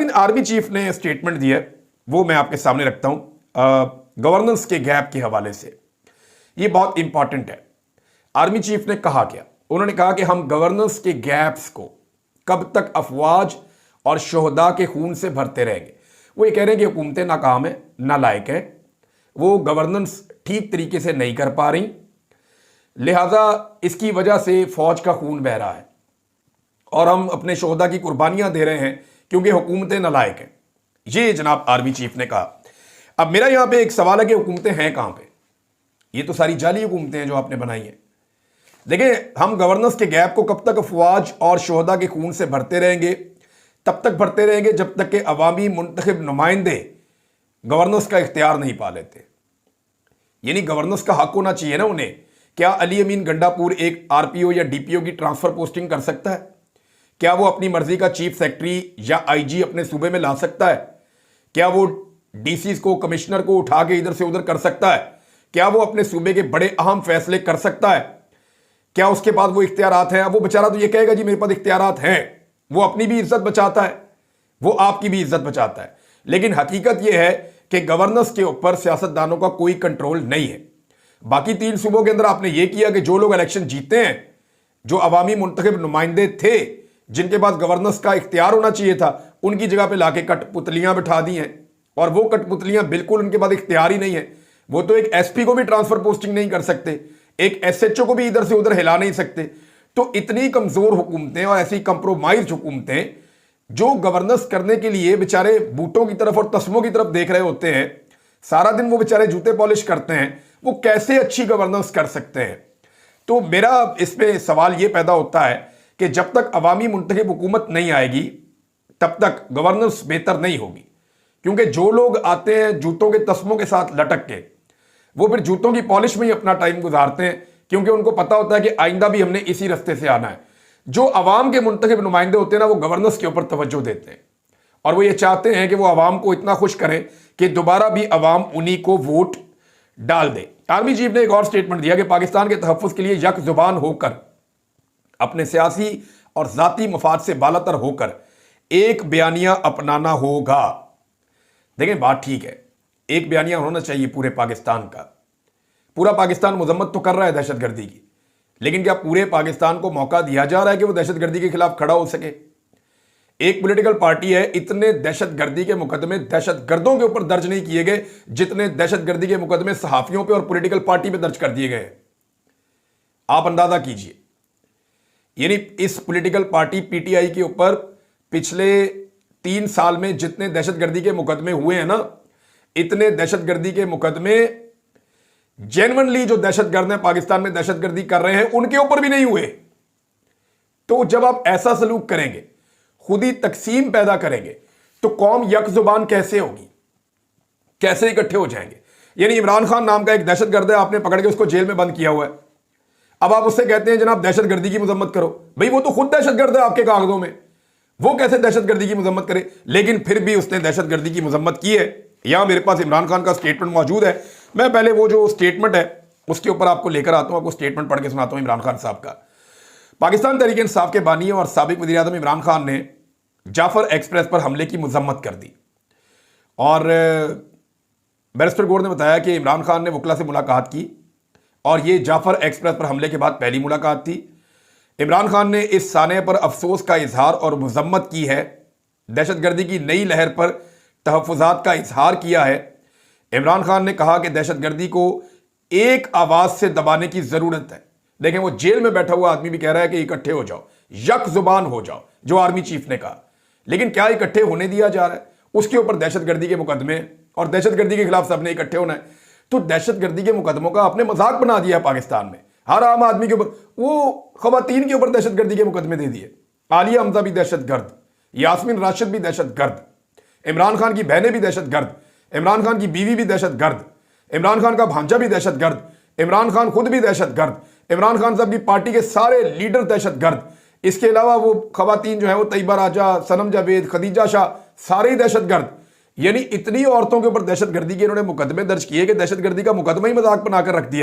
नाज़रीन, army chief ने statement दिया है, वो मैं आपके सामने रखता हूं गवर्नेंस के गैप के हवाले से। ये बहुत इंपॉर्टेंट है। आर्मी चीफ ने कहा क्या? उन्होंने कहा कि हम गवर्नेंस के गैप्स को कब तक अफवाज और शोहदा के खून से भरते रहेंगे। वो ये कह रहे हैं कि हुकूमतें नाकाम है, नालायक है, वो गवर्नेंस ठीक तरीके से नहीं कर पा रही, लिहाजा इसकी वजह से फौज का खून बह रहा है और हम अपने शोहदा की कुर्बानियां दे रहे हैं क्योंकि हुकूमतें नालायक हैं। ये जनाब आर्मी चीफ ने कहा। अब मेरा यहां पे एक सवाल है कि हुकूमतें हैं कहां पे? ये तो सारी जाली हुकूमतें हैं जो आपने बनाई हैं। देखिए, हम गवर्नेंस के गैप को कब तक अफवाज और शोहदा के खून से भरते रहेंगे? तब तक भरते रहेंगे जब तक कि अवामी मुंतखब नुमाइंदे गवर्नेंस का इख्तियार नहीं पा लेते। यानी गवर्नेंस का हक होना चाहिए ना उन्हें। क्या अली अमीन गंडापुर एक आरपीओ या डीपीओ की ट्रांसफर पोस्टिंग कर सकता है? क्या वो अपनी मर्जी का चीफ सेक्रेटरी या आईजी अपने सूबे में ला सकता है? क्या वो डीसी को, कमिश्नर को उठा के इधर से उधर कर सकता है? क्या वो अपने सूबे के बड़े अहम फैसले कर सकता है? क्या उसके पास वो इख्तियारात हैं? वो बेचारा तो ये कहेगा जी मेरे पास इख्तियारात हैं। वो अपनी भी इज्जत बचाता है, वो आपकी भी इज्जत बचाता है। लेकिन हकीकत यह है कि गवर्नेंस के ऊपर सियासतदानों का कोई कंट्रोल नहीं है। बाकी 3 सूबों के अंदर आपने ये किया कि जो लोग इलेक्शन जीते हैं, जो अवामी मुंतखब नुमाइंदे थे, जिनके पास गवर्नेंस का इख्तियार होना चाहिए था, उनकी जगह पे लाके कठपुतलियां बिठा दी हैं। और वो कठपुतलियां बिल्कुल उनके पास इख्तियार ही नहीं है। वो तो एक एसपी को भी ट्रांसफर पोस्टिंग नहीं कर सकते, एक एसएचओ को भी इधर से उधर हिला नहीं सकते। तो इतनी कमजोर हुकूमतें और ऐसी कंप्रोमाइज हुकूमतें जो गवर्नेंस करने के लिए बेचारे बूटों की तरफ और तस्मों की तरफ देख रहे होते हैं, सारा दिन वो बेचारे जूते पॉलिश करते हैं, वो कैसे अच्छी गवर्नेंस कर सकते हैं? तो मेरा इसमें सवाल ये पैदा होता है कि जब तक अवामी मुंतखब हुकूमत नहीं आएगी तब तक गवर्नेंस बेहतर नहीं होगी। क्योंकि जो लोग आते हैं जूतों के तस्मों के साथ लटक के, वो फिर जूतों की पॉलिश में ही अपना टाइम गुजारते हैं, क्योंकि उनको पता होता है कि आइंदा भी हमने इसी रास्ते से आना है। जो अवाम के मुंतखब नुमाइंदे होते हैं ना, वो गवर्नेंस के ऊपर तवज्जो देते हैं और वो ये चाहते हैं कि वो अवाम को इतना खुश करें कि दोबारा भी अवाम उन्हीं को वोट डाल दे। आर्मी चीफ ने एक और स्टेटमेंट दिया कि पाकिस्तान के तहफ़्फ़ुज़ के लिए यक जुबान होकर, अपने सियासी और ज़ाती मफाद से बालातर होकर एक बयानिया अपनाना होगा। देखें, बात ठीक है, एक बयानिया होना चाहिए पूरे पाकिस्तान का। पूरा पाकिस्तान मजम्मत तो कर रहा है दहशतगर्दी की, लेकिन क्या पूरे पाकिस्तान को मौका दिया जा रहा है कि वो दहशतगर्दी के खिलाफ खड़ा हो सके? एक पॉलिटिकल पार्टी है, इतने दहशतगर्दी के मुकदमे दहशतगर्दों के ऊपर दर्ज नहीं किए गए जितने दहशतगर्दी के मुकदमे सहाफियों पे और पॉलिटिकल पार्टी पे दर्ज कर दिए गए। आप अंदाजा कीजिए, यानी इस पॉलिटिकल पार्टी पीटीआई के ऊपर पिछले 3 साल में जितने दहशतगर्दी के मुकदमे हुए हैं ना, इतने दहशतगर्दी के मुकदमे जेन्युइनली जो दहशतगर्द हैं, पाकिस्तान में दहशतगर्दी कर रहे हैं, उनके ऊपर भी नहीं हुए। तो जब आप ऐसा सलूक करेंगे, खुद ही तकसीम पैदा करेंगे, तो कौम यक जुबान कैसे होगी? कैसे इकट्ठे हो जाएंगे? यानी इमरान खान नाम का एक दहशतगर्द है, आपने पकड़ के उसको जेल में बंद किया हुआ है। अब आप उससे कहते हैं जनाब दहशतगर्दी की मजम्मत करो। भाई वो तो खुद दहशतगर्द है आपके कागजों में, वो कैसे दहशतगर्दी की मजम्मत करे? लेकिन फिर भी उसने दहशतगर्दी की मजम्मत की है। यहां मेरे पास इमरान खान का स्टेटमेंट मौजूद है। मैं पहले वो जो स्टेटमेंट है उसके ऊपर आपको लेकर आता हूं, आपको स्टेटमेंट पढ़ के सुनाता हूं इमरान खान साहब का। पाकिस्तान तहरीक इंसाफ के बानी और साबिक वज़ीर आज़म इमरान खान ने जाफर एक्सप्रेस पर हमले की मजम्मत कर दी और बैरिस्टर गौर ने बताया कि इमरान खान ने वकला से मुलाकात की और ये जाफर एक्सप्रेस पर हमले के बाद पहली मुलाकात थी। इमरान खान ने इस साने पर अफसोस का इजहार और मजम्मत की है। दहशतगर्दी की नई लहर पर तहफ़्फ़ुज़ात का इजहार किया है। इमरान खान ने कहा कि दहशतगर्दी को एक आवाज़ से दबाने की ज़रूरत है। देखें, वो जेल में बैठा हुआ आदमी भी कह रहा है कि इकट्ठे हो जाओ, यक जुबान हो जाओ, जो आर्मी चीफ ने कहा। लेकिन क्या इकट्ठे होने दिया जा रहा है? उसके ऊपर दहशतगर्दी के मुकदमे और दहशतगर्दी के खिलाफ सबने इकट्ठे होना है। तो दहशतगर्दी के मुकदमों का आपने मजाक बना दिया पाकिस्तान में। हर आम आदमी के ऊपर, वो खवातीन के ऊपर दहशतगर्दी के मुकदमे दे दिए। आलिया हमजा भी दहशतगर्द, यास्मीन राशिद भी दहशतगर्द, इमरान खान की बहनें भी दहशतगर्द, इमरान खान की बीवी भी दहशतगर्द, इमरान खान का भांजा भी दहशतगर्द, इमरान खान खुद भी दहशतगर्द, इमरान खान साहब की पार्टी के सारे लीडर दहशतगर्द। इसके अलावा वो खवातीन जो है वो तैयबा राजा, सनम जावेद, खदीजा शाह, सारे ही दहशतगर्द। यानी इतनी औरतों के ऊपर दहशतगर्दी के इन्होंने मुकदमे दर्ज किए कि दहशतगर्दी का मुकदमा ही मजाक बनाकर रख दिया।